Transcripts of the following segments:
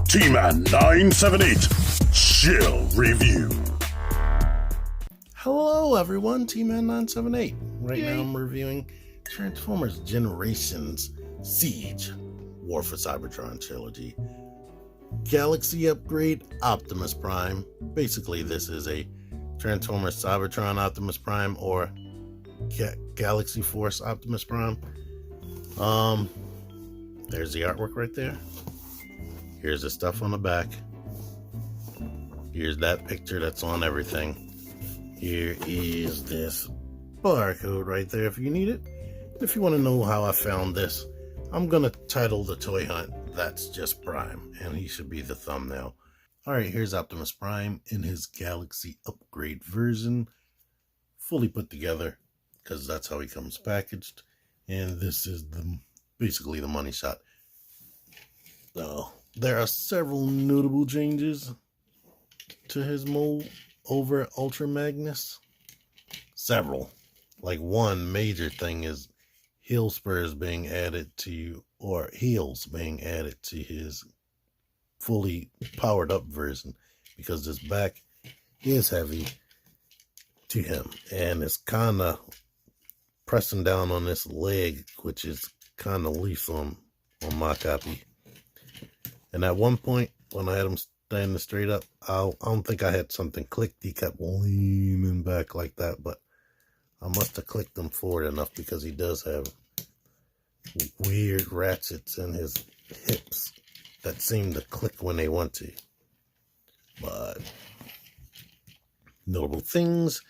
T-Man 978 Chill Review. Hello everyone, T-Man 978. Right now I'm reviewing Transformers Generations Siege War for Cybertron Trilogy. Galaxy Upgrade Optimus Prime. Basically this is a Transformers Cybertron Optimus Prime or Galaxy Force Optimus Prime. There's the artwork right there. Here's the stuff on the back. Here's that picture that's on everything. Here is this barcode right there if you need it. If you want to know how I found this, I'm going to title the toy hunt, That's Just Prime, and he should be the thumbnail. Alright, here's Optimus Prime in his Galaxy Upgrade version, fully put together, because that's how he comes packaged. And this is basically the money shot. So, there are several notable changes to his mold over Ultra Magnus. Several. Like one major thing is heel spurs being added to, or heels being added to his fully powered up version, because this back is heavy to him and it's kind of pressing down on this leg, which is kind of loose on my copy. And at one point when I had him standing straight up, I don't think I had something clicked. He kept leaning back like that, but I must have clicked him forward enough, because he does have weird ratchets in his hips that seem to click when they want to. But notable things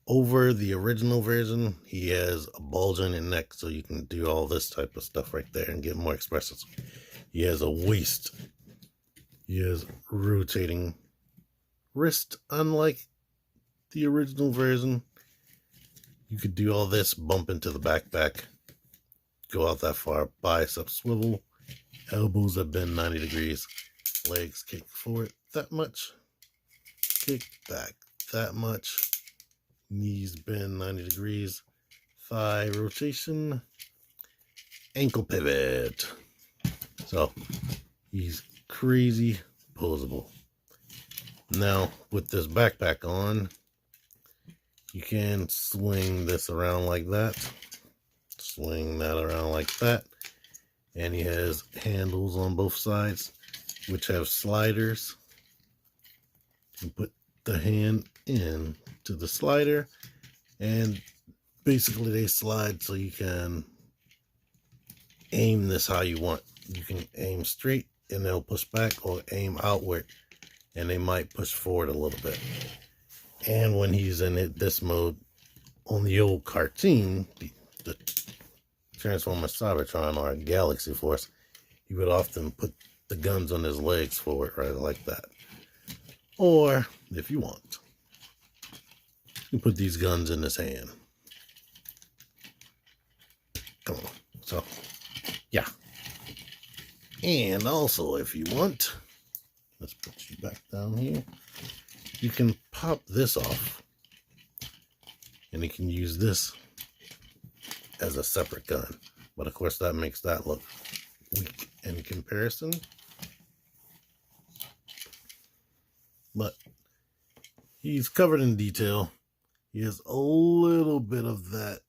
over the original version, he has a bulge on his neck, so you can do all this type of stuff right there and get more expressive. He has a waist. He has rotating wrist, unlike the original version. You could do all this, bump into the backpack, go out that far, bicep swivel, elbows that bend 90 degrees, legs kick forward that much, kick back that much, knees bend 90 degrees, thigh rotation, ankle pivot. So he's crazy posable. Now with this backpack on, you can swing this around like that, swing that around like that, and he has handles on both sides which have sliders. You put the hand in to the slider and basically they slide, so you can aim this how you want. You can aim straight and they'll push back, or aim outward and they might push forward a little bit. And when he's in this mode on the old cartoon, the Transformers Cybertron or Galaxy Force, he would often put the guns on his legs forward, right like that. Or if you want, you can put these guns in his hand. Come on. So yeah. And also, if you want, let's put you back down here. You can pop this off, and you can use this as a separate gun. But of course, that makes that look weak in comparison. But he's covered in detail. He has a little bit of that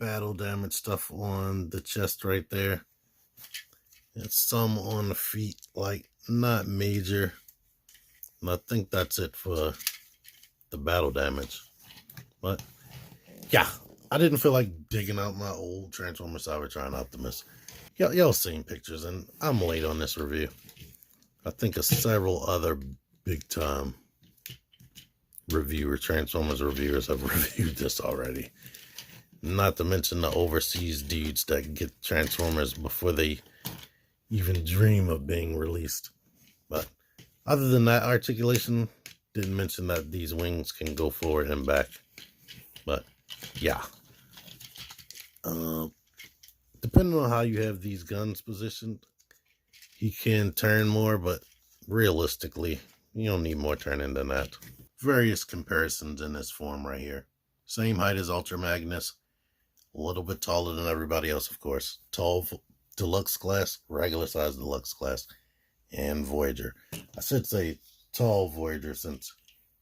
battle damage stuff on the chest right there. And some on the feet, like not major. And I think that's it for the battle damage. But yeah, I didn't feel like digging out my old Transformers Cybertron Optimus. Y'all seen pictures, and I'm late on this review. I think of several other big time Transformers reviewers have reviewed this already. Not to mention the overseas dudes that get Transformers before they even dream of being released. But other than that, Articulation didn't mention that these wings can go forward and back. But yeah, depending on how you have these guns positioned, he can turn more, but realistically, you don't need more turning than that. Various comparisons in this form right here. Same height as Ultra Magnus, a little bit taller than everybody else, of course. Tall deluxe class, regular size deluxe class, and Voyager. I should say tall Voyager since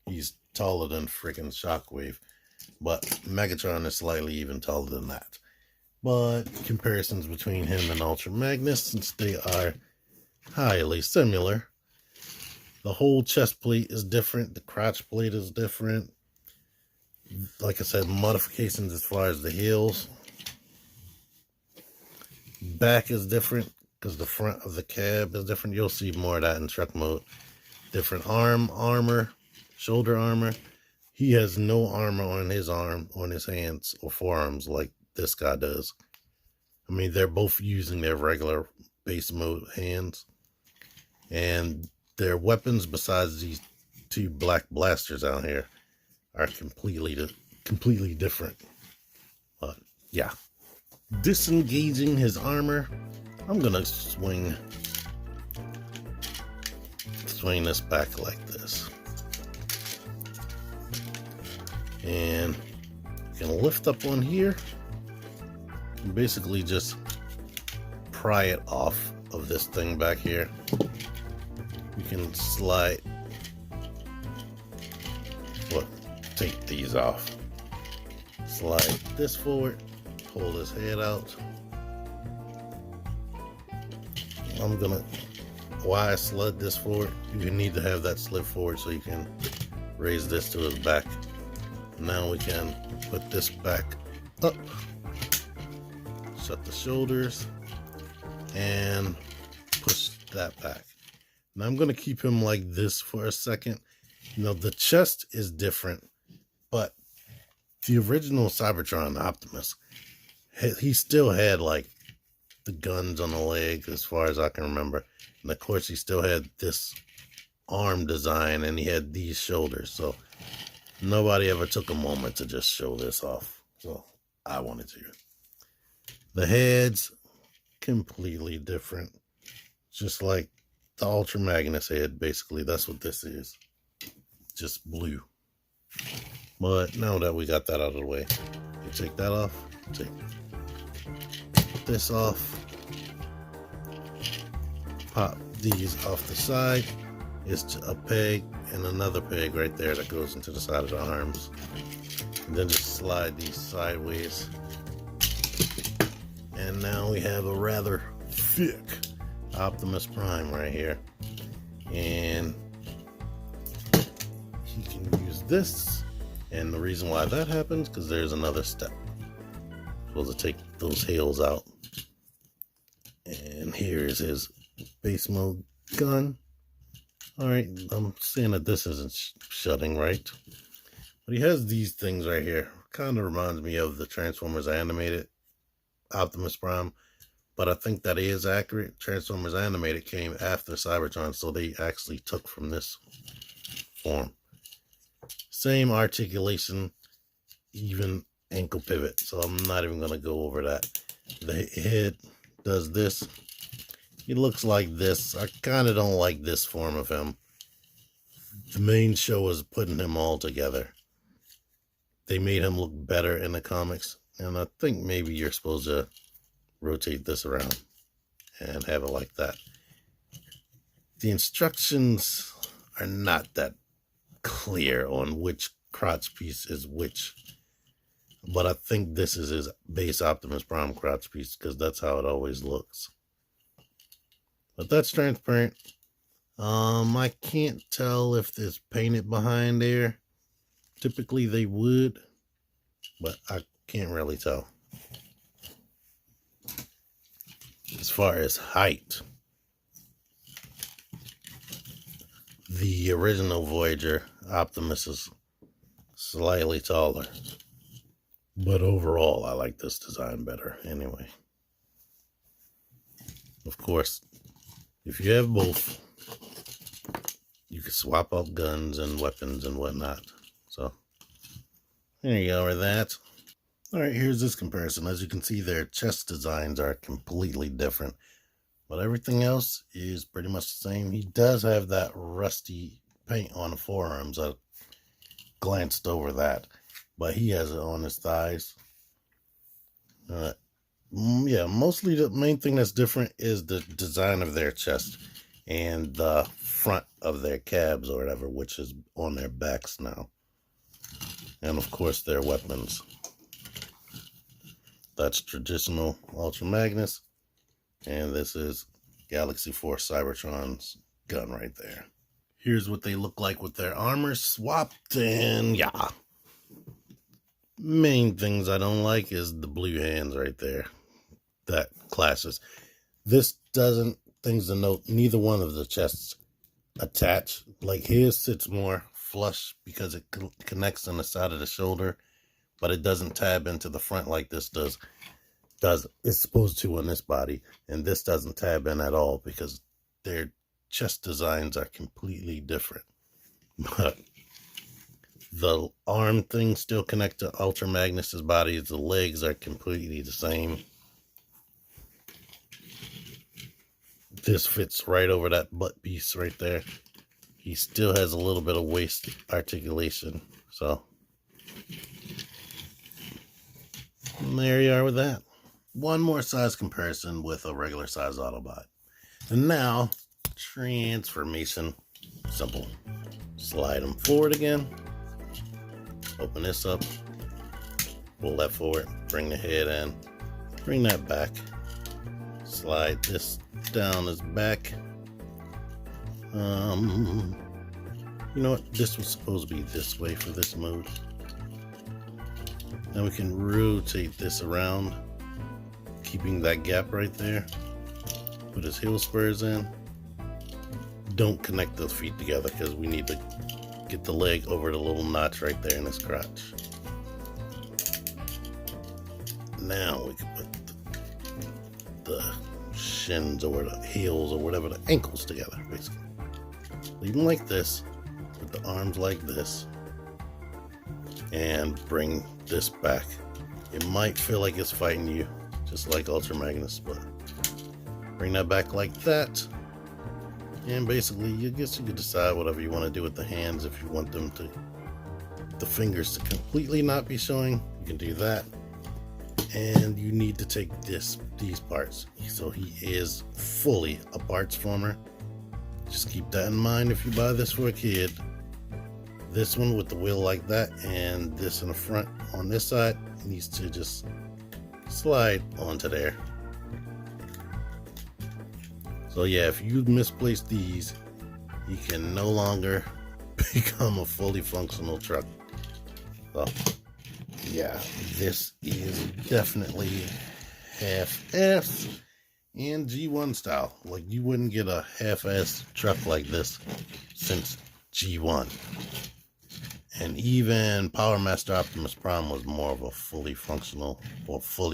he's taller than freaking Shockwave, but Megatron is slightly even taller than that. But comparisons between him and Ultra Magnus, since they are highly similar, the whole chest plate is different, the crotch plate is different. Like I said, modifications as far as the heels. Back is different because the front of the cab is different. You'll see more of that in truck mode. Different armor, shoulder armor. He has no armor on his hands or forearms like this guy does. I mean, they're both using their regular base mode hands. And their weapons, besides these two black blasters out here, are completely different. But yeah. Disengaging his armor, I'm gonna swing this back like this. And you can lift up on here and basically just pry it off of this thing back here. You can take these off. Slide this forward, pull this head out. Why I slid this forward, you need to have that slid forward so you can raise this to his back. Now we can put this back up, shut the shoulders, and push that back. Now I'm going to keep him like this for a second. You know, the chest is different, but the original Cybertron Optimus, he still had like the guns on the leg as far as I can remember. And of course he still had this arm design and he had these shoulders. So nobody ever took a moment to just show this off. So I wanted to. The head's completely different. Just like the Ultra Magnus head, basically. That's what this is. Just blue. But now that we got that out of the way, you take that off. Take this off. Pop these off the side. It's a peg and another peg right there that goes into the side of the arms. And then just slide these sideways. And now we have a rather thick Optimus Prime right here. And he can use this. And the reason why that happens, because there's another step. Supposed to take those heels out. And here's his base mode gun. Alright, I'm seeing that this isn't shutting right. But he has these things right here. Kind of reminds me of the Transformers Animated Optimus Prime. But I think that is accurate. Transformers Animated came after Cybertron, so they actually took from this form. Same articulation, even ankle pivot. So I'm not even going to go over that. The head does this. He looks like this. I kind of don't like this form of him. The main show is putting him all together. They made him look better in the comics. And I think maybe you're supposed to rotate this around and have it like that. The instructions are not that clear on which crotch piece is which. But I think this is his base Optimus Prime crotch piece because that's how it always looks. But that's transparent. I can't tell if it's painted behind there. Typically they would, but I can't really tell. As far as height, the original Voyager Optimus is slightly taller. But overall, I like this design better anyway. Of course, if you have both, you can swap out guns and weapons and whatnot. So, there you go with that. Alright, here's this comparison. As you can see, their chest designs are completely different. But everything else is pretty much the same. He does have that rusty paint on the forearms. I glanced over that. But he has it on his thighs. Yeah, mostly the main thing that's different is the design of their chest. and the front of their cabs or whatever, which is on their backs now. And of course their weapons. That's traditional Ultra Magnus, and this is Galaxy Force Cybertron's gun right there. Here's what they look like with their armor swapped, and yeah. Main things I don't like is the blue hands right there. That clashes. This doesn't, things to note, neither one of the chests attach. Like his sits more flush because it connects on the side of the shoulder, but it doesn't tab into the front like this does. It's supposed to on this body, and this doesn't tab in at all because their chest designs are completely different. But the arm things still connect to Ultra Magnus's body. The legs are completely the same. This fits right over that butt piece right there. He still has a little bit of waist articulation. So there you are with that. One more size comparison with a regular size Autobot. And now, transformation. Simple. Slide them forward again. Open this up. Pull that forward. Bring the head in. Bring that back. Slide this down his back. You know what? This was supposed to be this way for this mode. Now we can rotate this around, keeping that gap right there. Put his heel spurs in. Don't connect those feet together because we need to get the leg over the little notch right there in his crotch. Now we can put the shins or the heels or whatever, the ankles together, basically. Leave them like this, with the arms like this, and bring this back. It might feel like it's fighting you, just like Ultra Magnus, but bring that back like that. And basically, I guess you could decide whatever you want to do with the hands. If you want them to, the fingers to completely not be showing, you can do that. And you need to take these parts. So he is fully a parts former. Just keep that in mind if you buy this for a kid. This one with the wheel like that, and this in the front on this side needs to just slide onto there. So yeah, if you misplace these, you can no longer become a fully functional truck. So yeah, this is definitely half-assed and G1 style. Like, you wouldn't get a half-assed truck like this since G1. And even Power Master Optimus Prime was more of a fully functional or full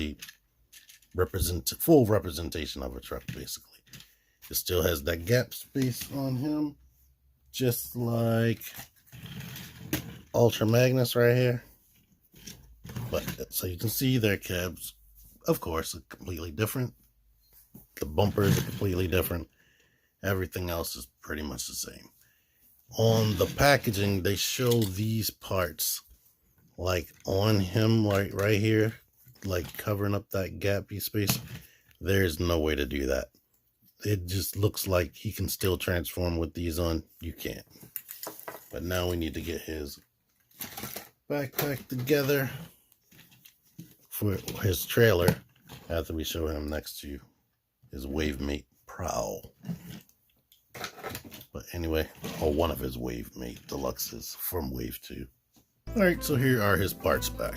representation of a truck, basically. It still has that gap space on him, just like Ultra Magnus right here. But so you can see their cabs, of course, are completely different. The bumpers are completely different. Everything else is pretty much the same. On the packaging, they show these parts like on him, like right here, like covering up that gappy space. There's no way to do that. It just looks like he can still transform with these on. You can't. But now we need to get his backpack together for his trailer after we show him next to his wave mate Prowl. But anyway, or one of his wave mate deluxes from wave 2. Alright, so here are his parts back.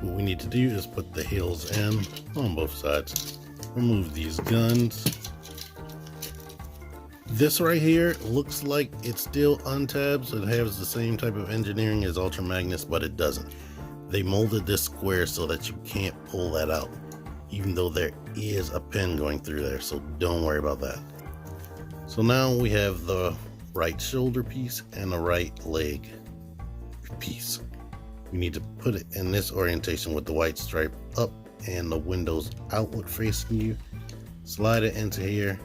What we need to do is put the heels in on both sides. Remove these guns. This right here looks like it's still untabbed, so it has the same type of engineering as Ultra Magnus, but it doesn't. They molded this square so that you can't pull that out, even though there is a pin going through there, so don't worry about that. So now we have the right shoulder piece and the right leg piece. We need to put it in this orientation with the white stripe up and the windows outward facing you. Slide it into here,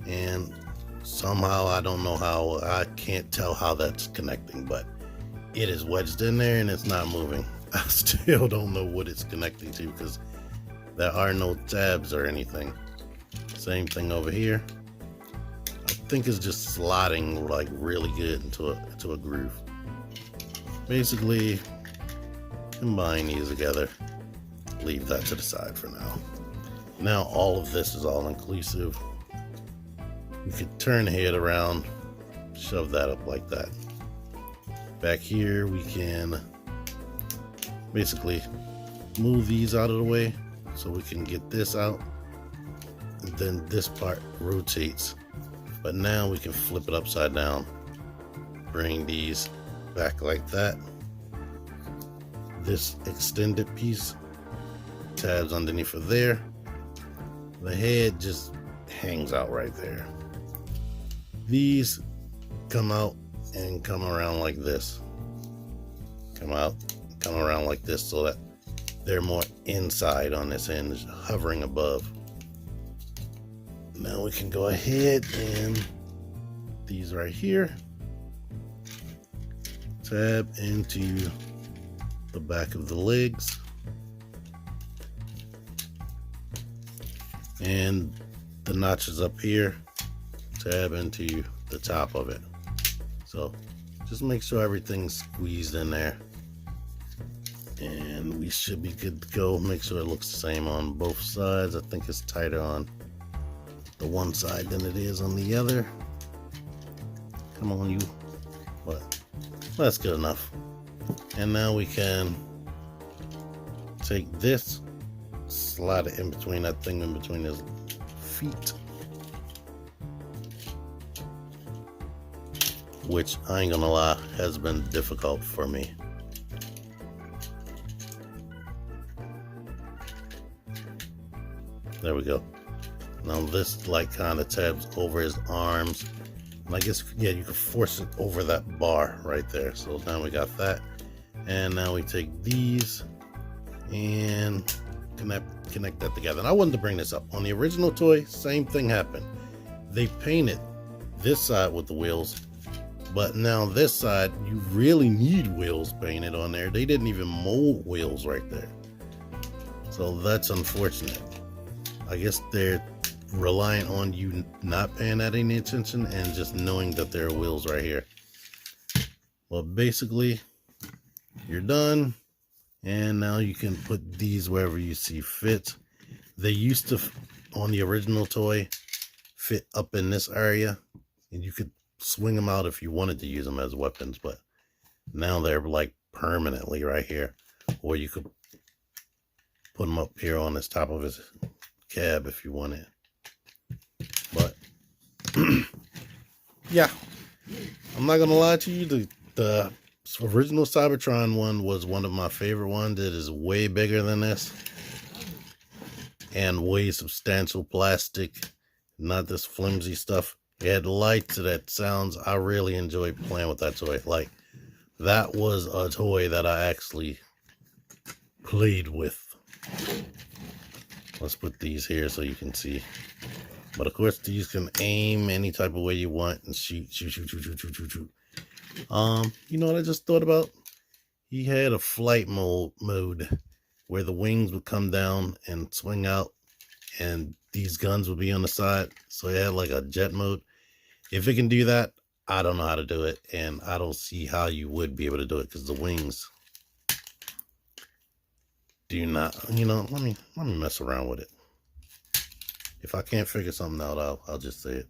and somehow, I don't know how, I can't tell how that's connecting, but it is wedged in there and it's not moving. I still don't know what it's connecting to because there are no tabs or anything. Same thing over here. think is just slotting like really good into a groove. Basically, combine these together. Leave that to the side for now. Now all of this is all inclusive. We could turn the head around, shove that up like that. Back here we can basically move these out of the way so we can get this out, and then this part rotates, but now we can flip it upside down, bring these back like that. This extended piece tabs underneath of there. The head just hangs out right there. These come out and come around like this. Come out, come around like this, so that they're more inside on this hinge, hovering above. Now we can go ahead and these right here, tab into the back of the legs, and the notches up here, tab into the top of it. So just make sure everything's squeezed in there, and we should be good to go. Make sure it looks the same on both sides. I think it's tighter on the one side than it is on the other. Come on, you. But that's good enough. And now we can take this, slide it in between that thing in between his feet, which I ain't gonna lie has been difficult for me. There we go. Now this like kind of tabs over his arms, and I guess, yeah, you can force it over that bar right there. So now we got that, and now we take these and connect that together. And I wanted to bring this up. On the original toy, same thing happened. They painted this side with the wheels, but now this side, you really need wheels painted on there. They didn't even mold wheels right there. So that's unfortunate. I guess they're relying on you not paying that any attention and just knowing that there are wheels right here. Well, basically, you're done. And now you can put these wherever you see fit. They used to, on the original toy, fit up in this area, and you could swing them out if you wanted to use them as weapons, but now they're like permanently right here. Or you could put them up here on this top of his cab if you wanted. But yeah, I'm not gonna lie to you, the original Cybertron one was one of my favorite ones. It is way bigger than this and way substantial plastic, not this flimsy stuff. It had lights, it had sounds. I really enjoyed playing with that toy. Like, that was a toy that I actually played with. Let's put these here so you can see. But of course, these can aim any type of way you want and shoot. You know what I just thought about? He had a flight mode where the wings would come down and swing out, and these guns would be on the side. So it had like a jet mode. If it can do that, I don't know how to do it, and I don't see how you would be able to do it because the wings do not. You know, let me mess around with it. If I can't figure something out, I'll just say it.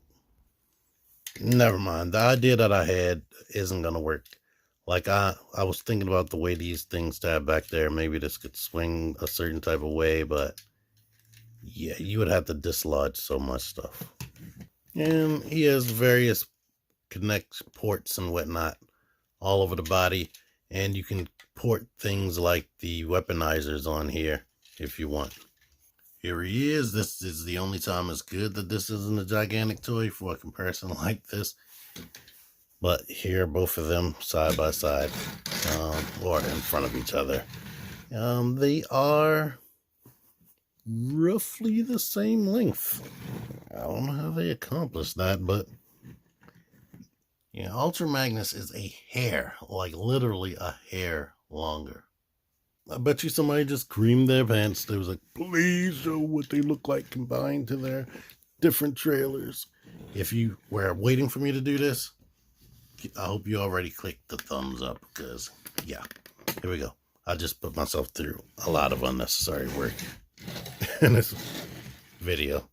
Never mind. The idea that I had isn't gonna work. Like, I was thinking about the way these things tab back there. Maybe this could swing a certain type of way, but yeah, you would have to dislodge so much stuff. And he has various connect ports and whatnot all over the body, and you can port things like the weaponizers on here if you want. Here he is. This is the only time it's good that this isn't a gigantic toy for a comparison like this. But here, both of them side by side, or in front of each other. They are roughly the same length. I don't know how they accomplished that, but yeah, Ultra Magnus is a hair, like literally a hair longer. I bet you somebody just creamed their pants. They was like, please show what they look like combined to their different trailers. If you were waiting for me to do this, I hope you already clicked the thumbs up, because, yeah, here we go. I just put myself through a lot of unnecessary work in this video.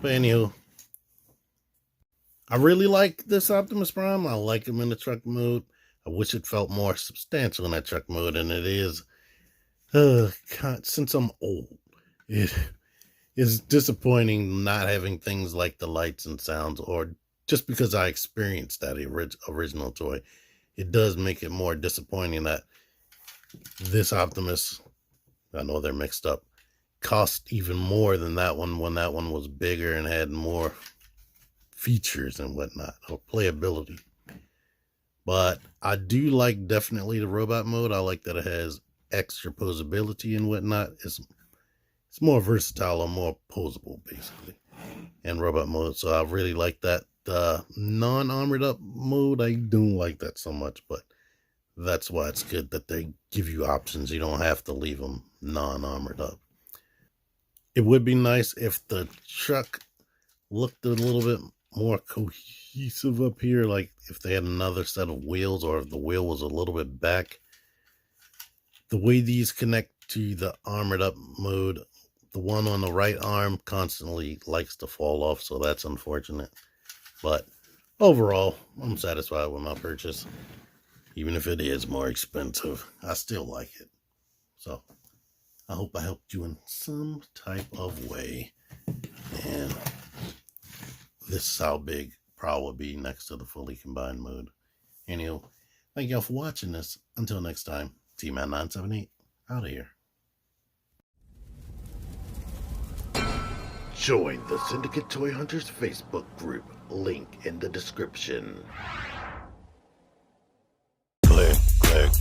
But anywho, I really like this Optimus Prime. I like him in the truck mode. I wish it felt more substantial in that truck mode, and it is. Since I'm old, it is disappointing not having things like the lights and sounds, or just because I experienced that original toy, it does make it more disappointing that this Optimus, I know they're mixed up, cost even more than that one when that one was bigger and had more features and whatnot, or playability. But I do like definitely the robot mode. I like that it has extra posability and whatnot. It's more versatile or more posable, basically, in robot mode. So I really like that. The non-armored up mode, I don't like that so much, but that's why it's good that they give you options. You don't have to leave them non-armored up. It would be nice if the truck looked a little bit more cohesive up here, like if they had another set of wheels, or if the wheel was a little bit back. The way these connect to the armored up mode, the one on the right arm constantly likes to fall off, so that's unfortunate. But overall, I'm satisfied with my purchase. Even if it is more expensive, I still like it. So I hope I helped you in some type of way. And this is how big Prowl will be next to the fully combined mode. Anyway, thank y'all for watching this. Until next time, T-Man 978 out of here. Join the Syndicate Toy Hunters Facebook group. Link in the description. Click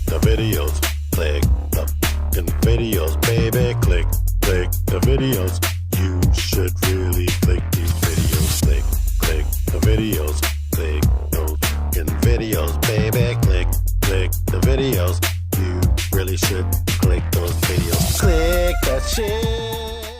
the videos. Click the videos, baby. Click the videos. You should really click these videos. Click the videos. Click those videos, baby. Click the videos. You really should click those videos. Click that shit.